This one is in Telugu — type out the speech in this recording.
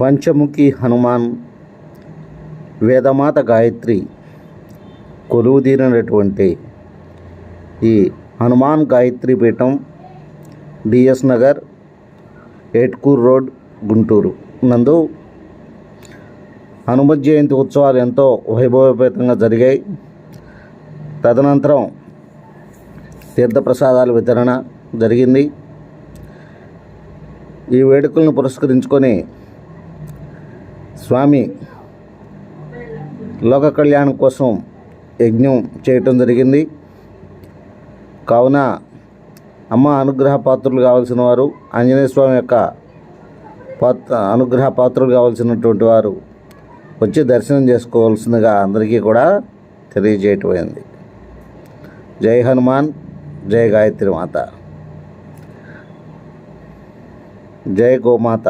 పంచముఖి హనుమాన్ వేదమాత గాయత్రి కొలువుదీరినటువంటి ఈ హనుమాన్ గాయత్రి పీఠం డిఎస్ నగర్ ఏట్కూర్ రోడ్ గుంటూరు నందు హనుమత్ జయంతి ఉత్సవాలు ఎంతో వైభవపేతంగా జరిగాయి. తదనంతరం తీర్థప్రసాదాల వితరణ జరిగింది. ఈ వేడుకలను పురస్కరించుకొని స్వామి లోక కళ్యాణం కోసం యజ్ఞం చేయటం జరిగింది. కావున అమ్మ అనుగ్రహ పాత్రులు కావాల్సిన వారు, ఆంజనేయ స్వామి యొక్క అనుగ్రహ పాత్రులు కావాల్సినటువంటి వారు వచ్చి దర్శనం చేసుకోవాల్సిందిగా అందరికీ కూడా తెలియజేయటమైంది. జై హనుమాన్, జై గాయత్రి మాత, జై గోమాత.